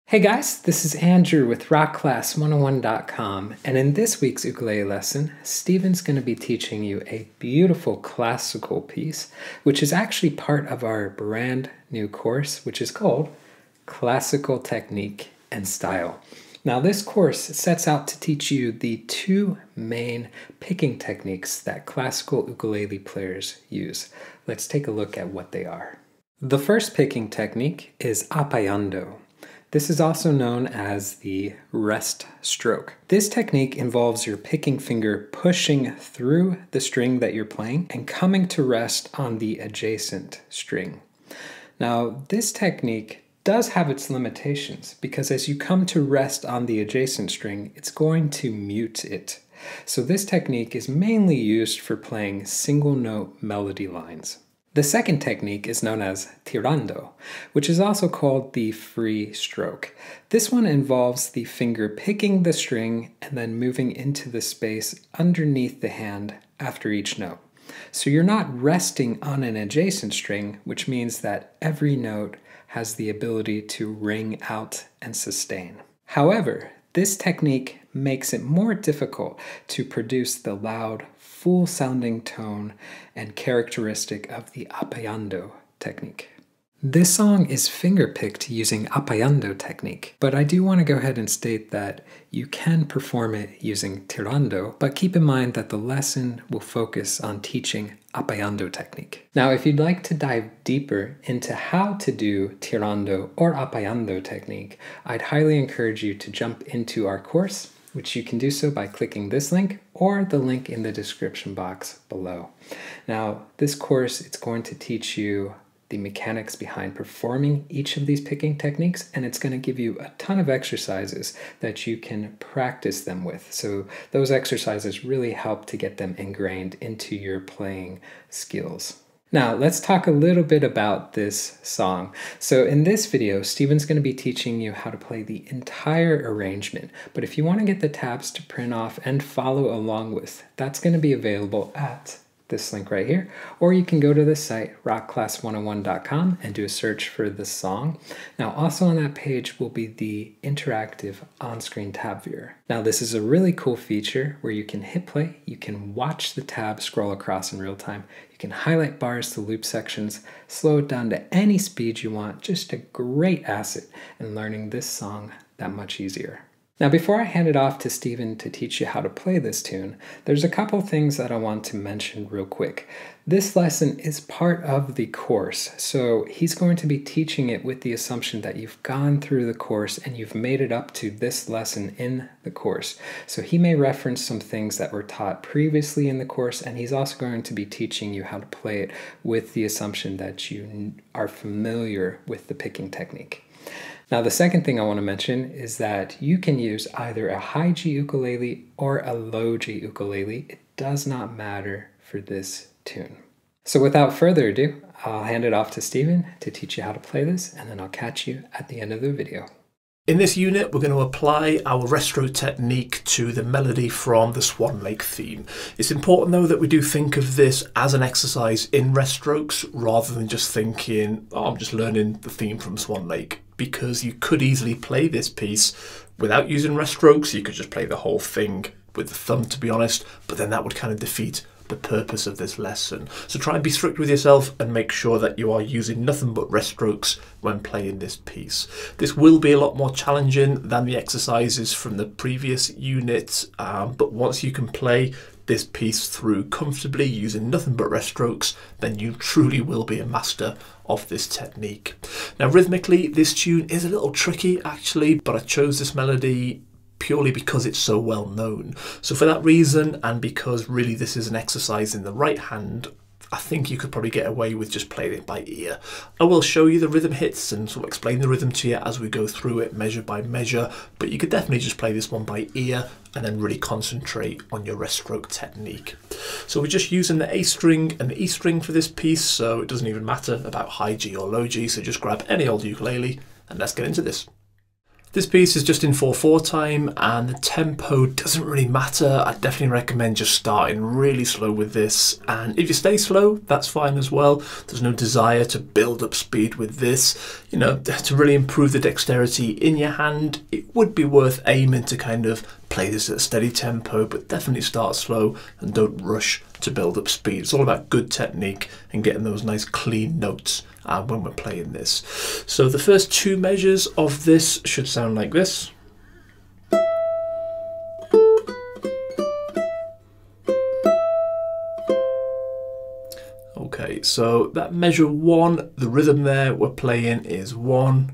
Hey guys, this is Andrew with rockclass101.com, and in this week's ukulele lesson, Steven's going to be teaching you a beautiful classical piece, which is actually part of our brand new course, which is called Classical Technique and Style. Now this course sets out to teach you the two main picking techniques that classical ukulele players use. Let's take a look at what they are. The first picking technique is appaiando. This is also known as the rest stroke. This technique involves your picking finger pushing through the string that you're playing and coming to rest on the adjacent string. Now, this technique does have its limitations because as you come to rest on the adjacent string, it's going to mute it. So this technique is mainly used for playing single note melody lines. The second technique is known as tirando, which is also called the free stroke. This one involves the finger picking the string and then moving into the space underneath the hand after each note. So you're not resting on an adjacent string, which means that every note has the ability to ring out and sustain. However, this technique makes it more difficult to produce the loud, full-sounding tone and characteristic of the appaiando technique. This song is finger-picked using appaiando technique, but I do want to go ahead and state that you can perform it using tirando, but keep in mind that the lesson will focus on teaching appaiando technique. Now, if you'd like to dive deeper into how to do tirando or appaiando technique, I'd highly encourage you to jump into our course, which you can do so by clicking this link or the link in the description box below. Now, this course, it's going to teach you the mechanics behind performing each of these picking techniques, and it's going to give you a ton of exercises that you can practice them with. So those exercises really help to get them ingrained into your playing skills. Now, let's talk a little bit about this song. So in this video, Steven's going to be teaching you how to play the entire arrangement. But if you want to get the tabs to print off and follow along with, that's going to be available at this link right here, or you can go to the site rockclass101.com and do a search for this song. Now also on that page will be the interactive on-screen tab viewer. Now this is a really cool feature where you can hit play, you can watch the tab scroll across in real time, you can highlight bars to loop sections, slow it down to any speed you want, just a great asset in learning this song that much easier. Now before I hand it off to Steven to teach you how to play this tune, there's a couple things that I want to mention real quick. This lesson is part of the course, so he's going to be teaching it with the assumption that you've gone through the course and you've made it up to this lesson in the course. So he may reference some things that were taught previously in the course, and he's also going to be teaching you how to play it with the assumption that you are familiar with the picking technique. Now the second thing I want to mention is that you can use either a high G ukulele or a low G ukulele. It does not matter for this tune. So without further ado, I'll hand it off to Steven to teach you how to play this, and then I'll catch you at the end of the video. In this unit, we're going to apply our rest stroke technique to the melody from the Swan Lake theme. It's important though that we do think of this as an exercise in rest strokes rather than just thinking, oh, I'm just learning the theme from Swan Lake, because you could easily play this piece without using rest strokes. You could just play the whole thing with the thumb, to be honest, but then that would kind of defeat the purpose of this lesson. So try and be strict with yourself and make sure that you are using nothing but rest strokes when playing this piece. This will be a lot more challenging than the exercises from the previous unit, but once you can play this piece through comfortably using nothing but rest strokes, then you truly will be a master of this technique. Now rhythmically, this tune is a little tricky actually, but I chose this melody purely because it's so well known. So for that reason, and because really this is an exercise in the right hand, I think you could probably get away with just playing it by ear. I will show you the rhythm hits and sort of explain the rhythm to you as we go through it measure by measure, but you could definitely just play this one by ear and then really concentrate on your rest stroke technique. So we're just using the A string and the E string for this piece, so it doesn't even matter about high G or low G, so just grab any old ukulele and let's get into this. This piece is just in 4/4 time and the tempo doesn't really matter. I definitely recommend just starting really slow with this, and if you stay slow, that's fine as well. There's no desire to build up speed with this. You know, to really improve the dexterity in your hand, it would be worth aiming to kind of play this at a steady tempo, but definitely start slow and don't rush to build up speed. It's all about good technique and getting those nice clean notes when we're playing this. So the first two measures of this should sound like this. Okay, so that measure 1, the rhythm there we're playing is 1,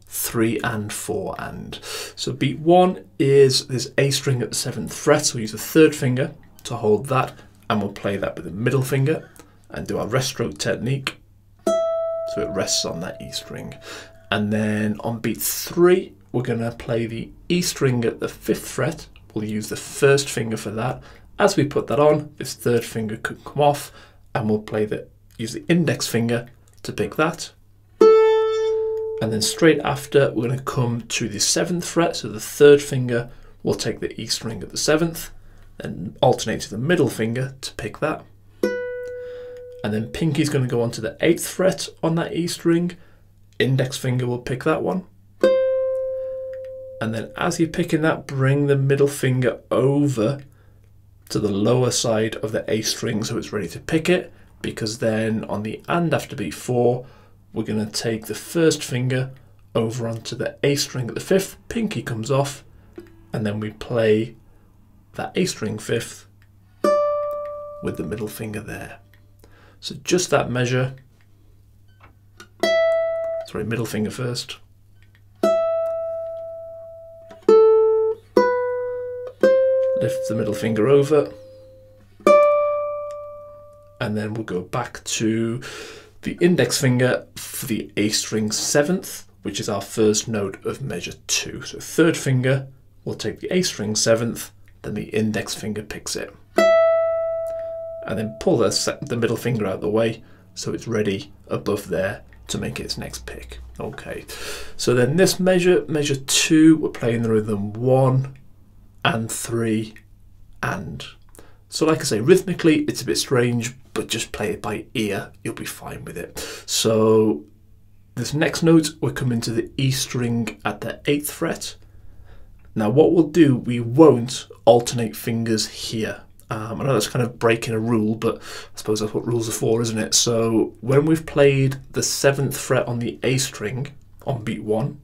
3 and 4 and. So beat 1 is this A string at the 7th fret, so we'll use the 3rd finger to hold that, and we'll play that with the middle finger and do our rest stroke technique. So it rests on that E string. And then on beat 3, we're going to play the E string at the 5th fret. We'll use the 1st finger for that. As we put that on, this 3rd finger could come off, and we'll use the index finger to pick that. And then straight after, we're going to come to the 7th fret, so the 3rd finger will take the E string at the 7th, and alternate to the middle finger to pick that. And then pinky's going to go onto the 8th fret on that E string, index finger will pick that one. And then as you're picking that, bring the middle finger over to the lower side of the A string so it's ready to pick it, because then on the and after beat 4, we're going to take the 1st finger over onto the A string at the 5th, pinky comes off, and then we play that A string 5th with the middle finger there. So just that measure, sorry, middle finger first. Lift the middle finger over, and then we'll go back to the index finger for the A string 7th, which is our first note of measure 2. So 3rd finger will take the A string 7th, then the index finger picks it. And then pull the middle finger out of the way so it's ready above there to make its next pick. Okay, so then this measure 2, we're playing the rhythm 1 and 3 and. So like I say, rhythmically it's a bit strange, but just play it by ear, you'll be fine with it. So this next note, we're coming to the E string at the 8th fret. Now what we'll do, we won't alternate fingers here. I know that's kind of breaking a rule, but I suppose that's what rules are for, isn't it? So when we've played the 7th fret on the A string on beat 1,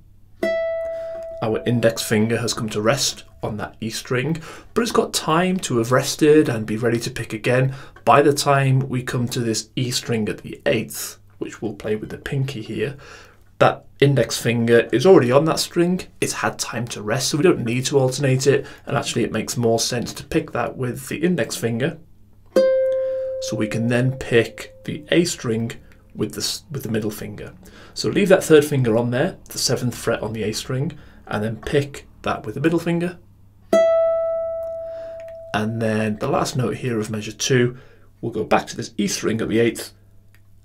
our index finger has come to rest on that E string, but it's got time to have rested and be ready to pick again by the time we come to this E string at the 8th, which we'll play with the pinky here. That index finger is already on that string, it's had time to rest, so we don't need to alternate it, and actually it makes more sense to pick that with the index finger, so we can then pick the A string with the middle finger. So leave that 3rd finger on there, the 7th fret on the A string, and then pick that with the middle finger. And then the last note here of measure 2, we'll go back to this E string at the 8th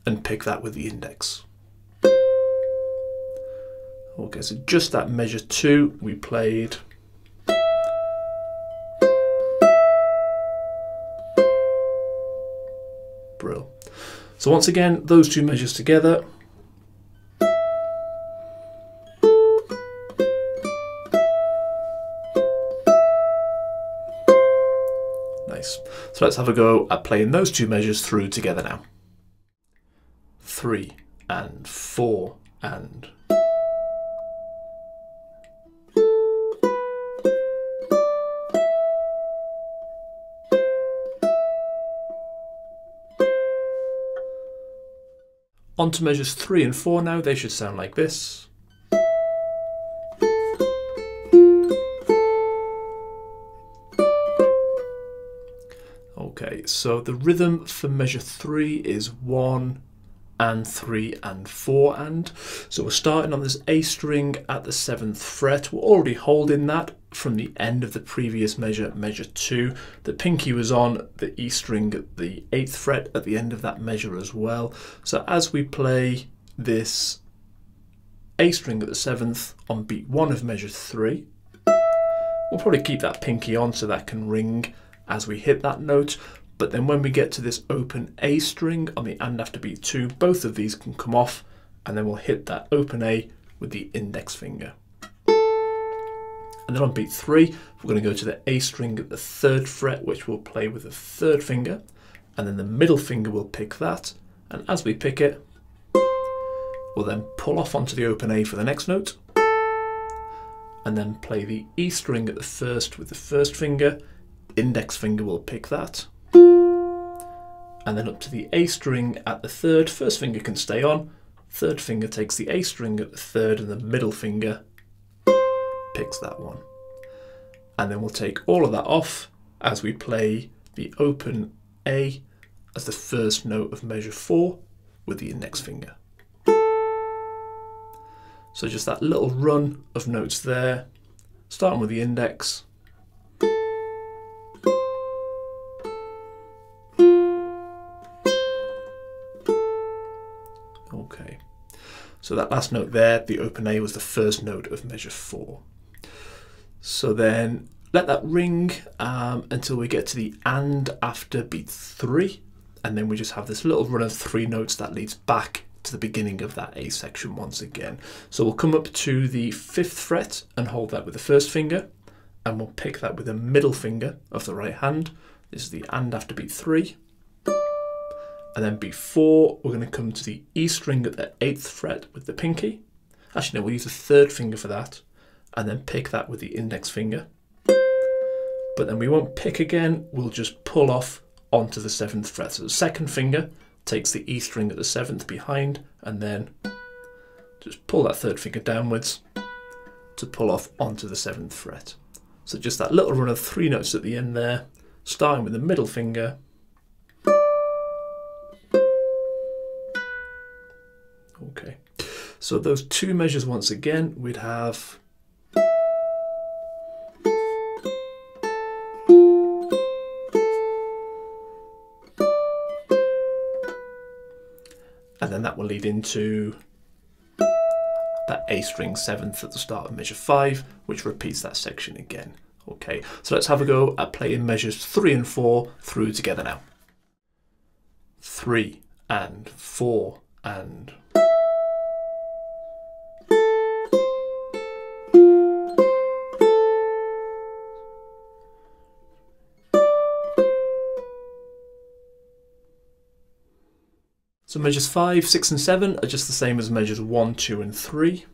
and pick that with the index. Okay, so just that measure 2 we played. Brill. So once again, those two measures together. Nice. So let's have a go at playing those two measures through together now. 3 and 4 and. On to measures 3 and 4 now, they should sound like this. Okay, so the rhythm for measure 3 is 1 and 3 and 4 and. So we're starting on this A string at the 7th fret. We're already holding that from the end of the previous measure, measure 2. The pinky was on the E string at the 8th fret at the end of that measure as well. So as we play this A string at the 7th on beat 1 of measure 3. We'll probably keep that pinky on so that can ring as we hit that note, but then when we get to this open A string on the and after beat 2, both of these can come off, and then we'll hit that open A with the index finger. And then on beat 3, we're going to go to the A string at the 3rd fret, which we'll play with the 3rd finger, and then the middle finger will pick that, and as we pick it, we'll then pull off onto the open A for the next note, and then play the E string at the 1st with the 1st finger, index finger will pick that, and then up to the A string at the 3rd, 1st finger can stay on, 3rd finger takes the A string at the 3rd and the middle finger picks that one. And then we'll take all of that off as we play the open A as the 1st note of measure 4 with the index finger. So just that little run of notes there, starting with the index. Okay, so that last note there, the open A, was the 1st note of measure 4. So then let that ring until we get to the and after beat 3, and then we just have this little run of 3 notes that leads back to the beginning of that A section once again. So we'll come up to the 5th fret and hold that with the 1st finger, and we'll pick that with the middle finger of the right hand. This is the and after beat 3. And then beat 4, we're going to come to the E string at the 8th fret with the pinky. Actually no, we'll use the 3rd finger for that, and then pick that with the index finger. But then we won't pick again, we'll just pull off onto the 7th fret. So the 2nd finger takes the E string at the 7th behind, and then just pull that 3rd finger downwards to pull off onto the 7th fret. So just that little run of 3 notes at the end there, starting with the middle finger. Okay, so those 2 measures once again, we'd have and then that will lead into that A string 7th at the start of measure 5, which repeats that section again. Okay, so let's have a go at playing measures 3 and 4 through together now. 3 and 4 and. So measures 5, 6 and 7 are just the same as measures 1, 2 and 3.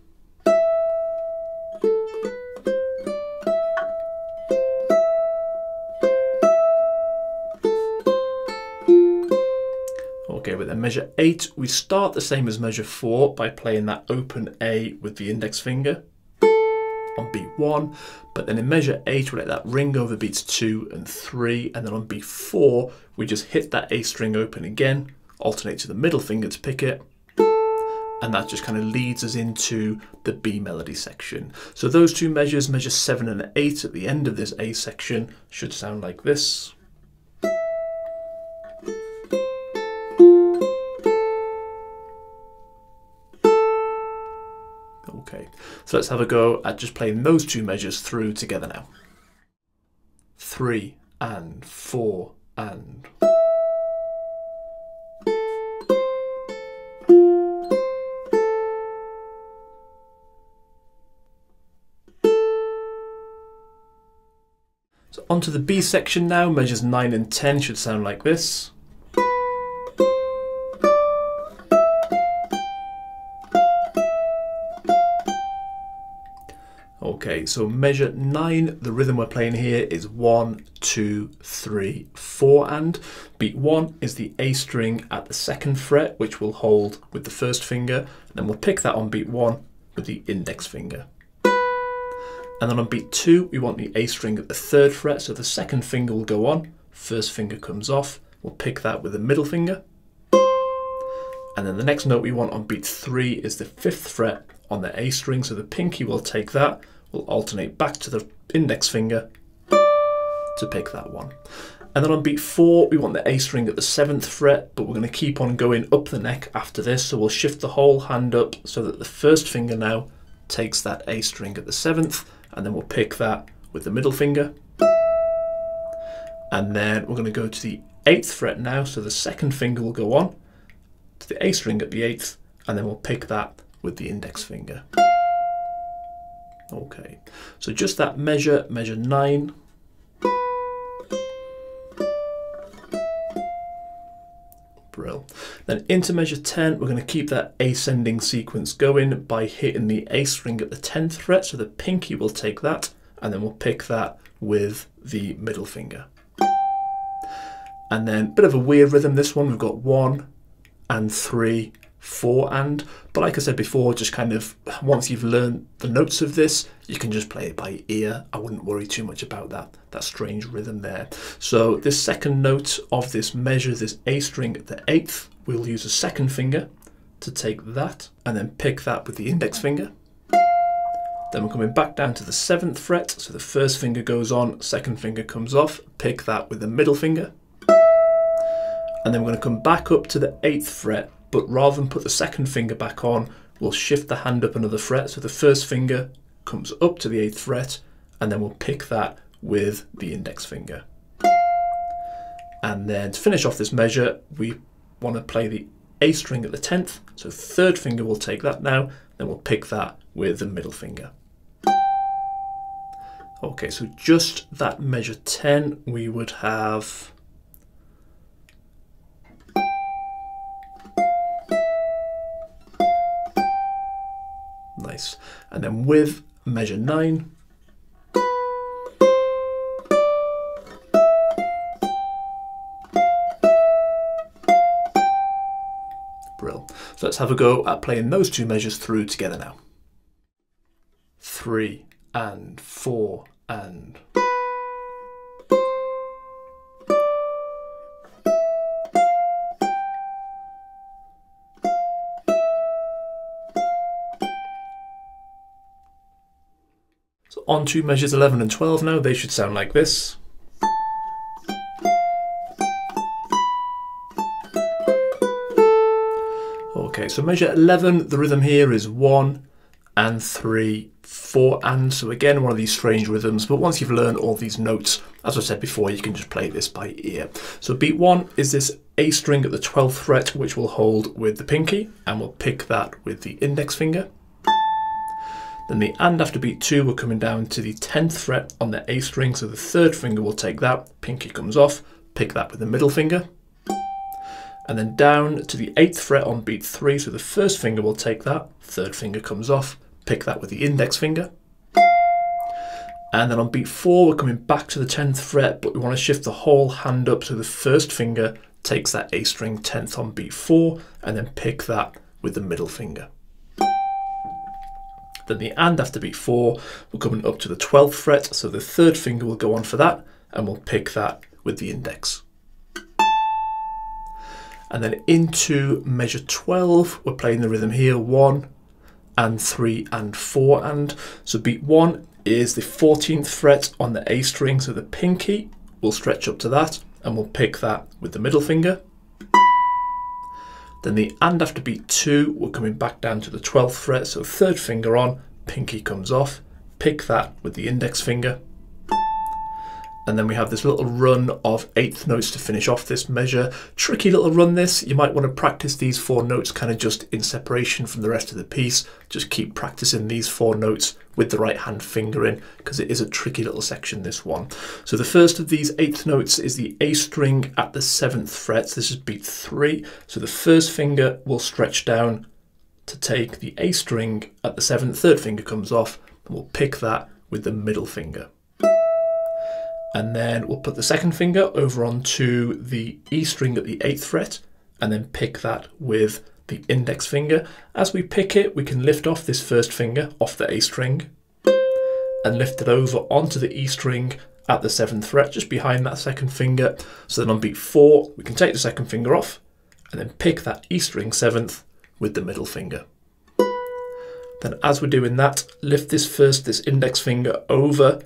Okay, but then measure 8, we start the same as measure 4 by playing that open A with the index finger on beat 1, but then in measure 8 we let that ring over beats 2 and 3, and then on beat 4 we just hit that A string open again, alternate to the middle finger to pick it, and that just kind of leads us into the B melody section. So those 2 measures, measure 7 and 8 at the end of this A section, should sound like this. Okay, so let's have a go at just playing those 2 measures through together now. 3 and 4 and. So onto the B section now, measures 9 and 10 should sound like this. Okay, so measure 9, the rhythm we're playing here is 1, 2, 3, 4 and. Beat 1 is the A string at the 2nd fret, which we'll hold with the 1st finger, and then we'll pick that on beat 1 with the index finger. And then on beat 2, we want the A string at the 3rd fret, so the 2nd finger will go on, 1st finger comes off, we'll pick that with the middle finger. And then the next note we want on beat 3 is the 5th fret on the A string, so the pinky will take that, we'll alternate back to the index finger to pick that one. And then on beat 4, we want the A string at the 7th fret, but we're going to keep on going up the neck after this. So we'll shift the whole hand up so that the first finger now takes that A string at the 7th, and then we'll pick that with the middle finger. And then we're going to go to the 8th fret now, so the second finger will go on to the A string at the 8th, and then we'll pick that with the index finger. Okay, so just that measure 9. Brill. Then into measure 10, we're going to keep that ascending sequence going by hitting the A string at the 10th fret, so the pinky will take that, and then we'll pick that with the middle finger. And then, bit of a weird rhythm this one, we've got 1 and 3, 4 and, but like I said before, just kind of, once you've learned the notes of this, you can just play it by ear. I wouldn't worry too much about that strange rhythm there. So this second note of this measure, this A string at the 8th, we'll use a second finger to take that, and then pick that with the index finger. Then we're coming back down to the 7th fret, so the first finger goes on, second finger comes off, pick that with the middle finger. And then we're going to come back up to the 8th fret, but rather than put the second finger back on, we'll shift the hand up another fret. So the first finger comes up to the 8th fret, and then we'll pick that with the index finger. And then to finish off this measure, we want to play the A string at the 10th. So third finger will take that now, then we'll pick that with the middle finger. Okay, so just that measure 10, we would have nice. And then with measure 9, brill. So let's have a go at playing those two measures through together now. 3 and 4 and. So on to measures 11 and 12 now, they should sound like this. Okay, so measure 11, the rhythm here is 1 and 3, 4 and. So again, one of these strange rhythms, but once you've learned all these notes, as I said before, you can just play this by ear. So beat 1 is this A string at the 12th fret, which we'll hold with the pinky, and we'll pick that with the index finger. Then the and after beat 2, we're coming down to the 10th fret on the A string, so the third finger will take that, pinky comes off, pick that with the middle finger. And then down to the 8th fret on beat 3, so the first finger will take that, third finger comes off, pick that with the index finger. And then on beat 4, we're coming back to the 10th fret, but we want to shift the whole hand up, so the first finger takes that A string 10th on beat 4, and then pick that with the middle finger. Then the and after beat 4, we're coming up to the 12th fret, so the third finger will go on for that, and we'll pick that with the index. And then into measure 12, we're playing the rhythm here, 1 and 3 and 4 and. So beat 1 is the 14th fret on the A string, so the pinky will stretch up to that, and we'll pick that with the middle finger. Then the and after beat 2, we're coming back down to the 12th fret, so third finger on, pinky comes off, pick that with the index finger. And then we have this little run of 8th notes to finish off this measure. Tricky little run this. You might want to practice these 4 notes kind of just in separation from the rest of the piece. Just keep practicing these 4 notes with the right hand fingering, because it is a tricky little section, this one. So the first of these 8th notes is the A string at the 7th fret. So this is beat 3. So the first finger will stretch down to take the A string at the 7th, third finger comes off, and we'll pick that with the middle finger. And then we'll put the second finger over onto the E string at the 8th fret, and then pick that with the index finger. As we pick it, we can lift off this first finger off the A string and lift it over onto the E string at the 7th fret, just behind that second finger. So then on beat 4, we can take the second finger off and then pick that E string 7th with the middle finger. Then as we're doing that, lift this index finger over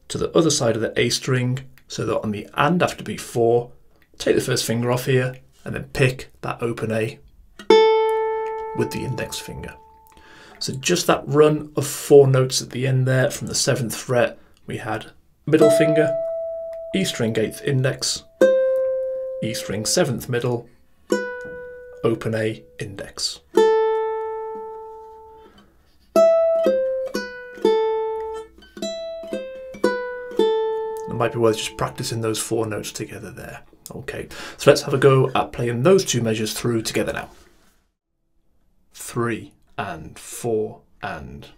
to the other side of the A string, so that on the and after beat 4, take the first finger off here and then pick that open A with the index finger. So just that run of 4 notes at the end there from the 7th fret, we had middle finger, E string 8th index, E string 7th middle, open A index. It might be worth just practicing those 4 notes together there. Okay, so let's have a go at playing those 2 measures through together now. 3 and 4 and.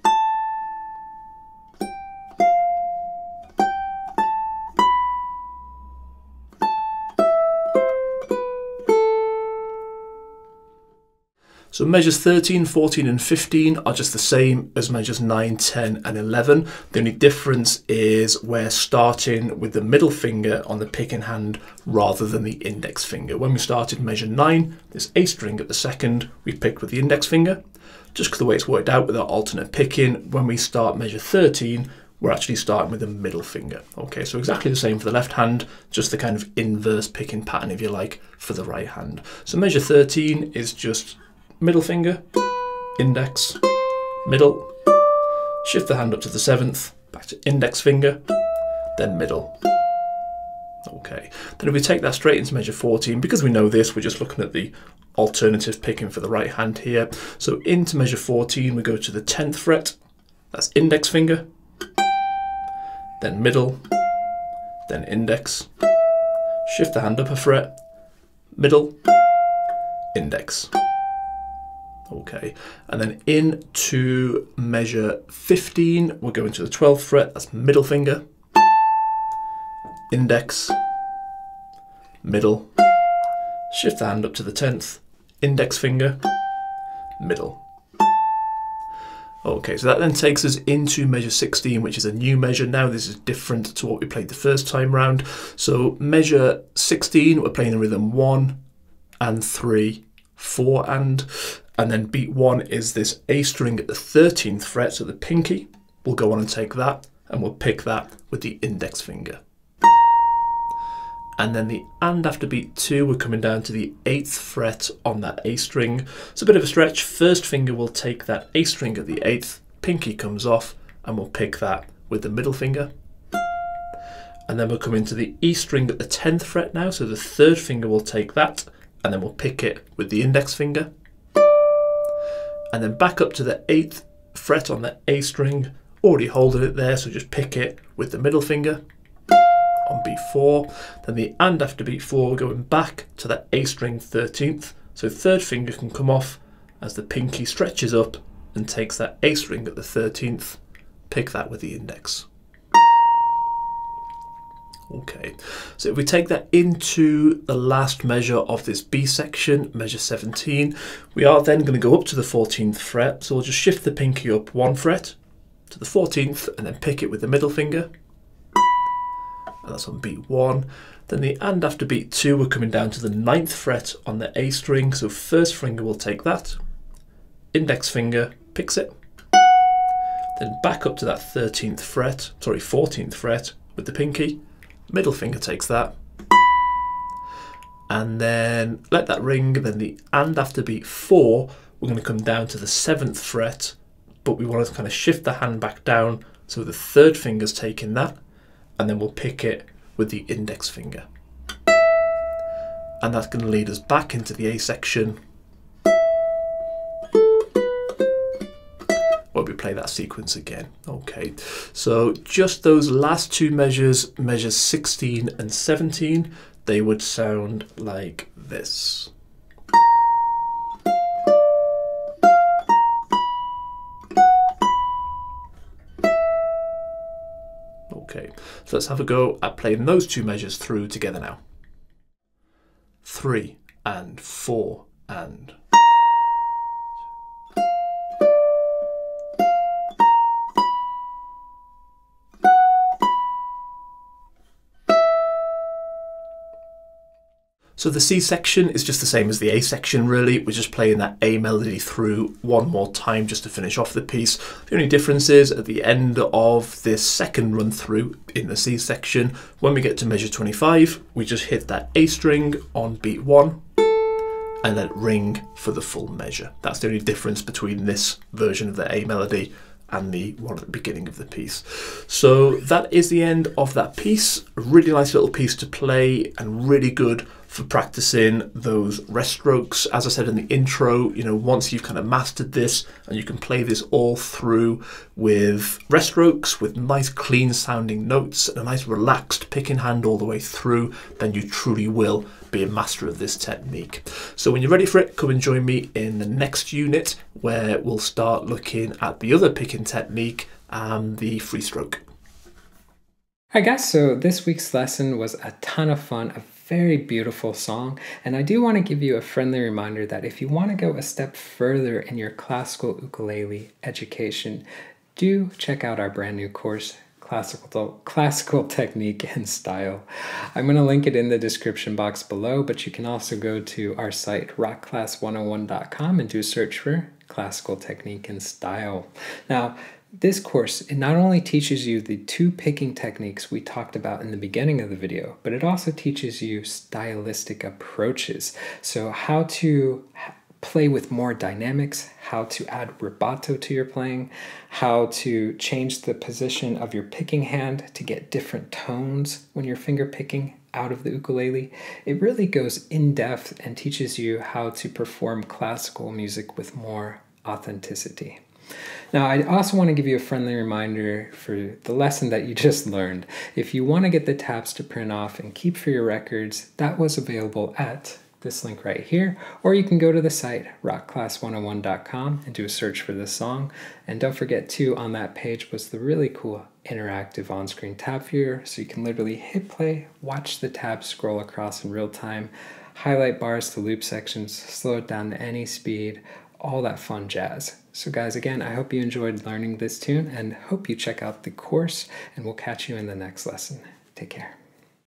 So measures 13, 14 and 15 are just the same as measures 9, 10 and 11. The only difference is we're starting with the middle finger on the picking hand rather than the index finger. When we started measure 9, this A string at the 2nd, we picked with the index finger. Just because the way it's worked out with our alternate picking, when we start measure 13, we're actually starting with the middle finger. Okay, so exactly the same for the left hand, just the kind of inverse picking pattern, if you like, for the right hand. So measure 13 is just middle finger, index, middle, shift the hand up to the 7th, back to index finger, then middle. Okay, then if we take that straight into measure 14, because we know this, we're just looking at the alternative picking for the right hand here. So into measure 14, we go to the 10th fret, that's index finger, then middle, then index, shift the hand up a fret, middle, index. Okay, and then into measure 15, we're going to the 12th fret, that's middle finger, index, middle, shift the hand up to the 10th, index finger, middle. Okay, so that then takes us into measure 16, which is a new measure now. This is different to what we played the first time round. So measure 16, we're playing the rhythm 1 and 3, 4 and then beat 1 is this A string at the 13th fret, so the pinky, we'll go on and take that, and we'll pick that with the index finger. And then the and after beat 2, we're coming down to the 8th fret on that A string. It's a bit of a stretch. First finger will take that A string at the 8th, pinky comes off, and we'll pick that with the middle finger. And then we'll come into the E string at the 10th fret now, so the 3rd finger will take that, and then we'll pick it with the index finger. And then back up to the 8th fret on the A string, already holding it there, so just pick it with the middle finger on beat 4. Then the and after beat 4, we're going back to that A string 13th, so 3rd finger can come off as the pinky stretches up and takes that A string at the 13th, pick that with the index. Okay, so if we take that into the last measure of this B section, measure 17, we are then going to go up to the 14th fret. So we'll just shift the pinky up 1 fret to the 14th and then pick it with the middle finger. And that's on beat 1. Then the and after beat 2, we're coming down to the 9th fret on the A string. So 1st finger will take that, index finger picks it, then back up to that 14th fret with the pinky. Middle finger takes that, and then let that ring. Then the and after beat 4, we're going to come down to the 7th fret, but we want to kind of shift the hand back down so the 3rd finger's taking that, and then we'll pick it with the index finger. And that's going to lead us back into the A section where we play that sequence again. Okay, so just those last 2 measures, measures 16 and 17, they would sound like this. Okay, so let's have a go at playing those 2 measures through together now. 3 and 4 and. So the C section is just the same as the A section really, we're just playing that A melody through one more time just to finish off the piece. The only difference is at the end of this second run through in the C section, when we get to measure 25, we just hit that A string on beat 1 and let it ring for the full measure. That's the only difference between this version of the A melody and the one at the beginning of the piece. So that is the end of that piece. A really nice little piece to play and really good for practicing those rest strokes. As I said in the intro, you know, once you've kind of mastered this and you can play this all through with rest strokes, with nice clean sounding notes and a nice relaxed picking hand all the way through, then you truly will be a master of this technique. So when you're ready for it, come and join me in the next unit where we'll start looking at the other picking technique and the free stroke. Hi guys, so this week's lesson was a ton of fun, a very beautiful song, and I do want to give you a friendly reminder that if you want to go a step further in your classical ukulele education, do check out our brand new course, Classical Technique and Style. I'm going to link it in the description box below, but you can also go to our site rockclass101.com and do a search for Classical Technique and Style. Now, this course, it not only teaches you the 2 picking techniques we talked about in the beginning of the video, but it also teaches you stylistic approaches. So how to play with more dynamics, how to add rubato to your playing, how to change the position of your picking hand to get different tones when you're finger picking out of the ukulele. It really goes in depth and teaches you how to perform classical music with more authenticity. Now, I also want to give you a friendly reminder for the lesson that you just learned. If you want to get the tabs to print off and keep for your records, that was available at this link right here, or you can go to the site rockclass101.com and do a search for this song. And don't forget too, on that page was the really cool interactive on-screen tab viewer, so you can literally hit play, watch the tabs scroll across in real time, highlight bars to loop sections, slow it down to any speed, all that fun jazz. So guys, again, I hope you enjoyed learning this tune and hope you check out the course, and we'll catch you in the next lesson. Take care.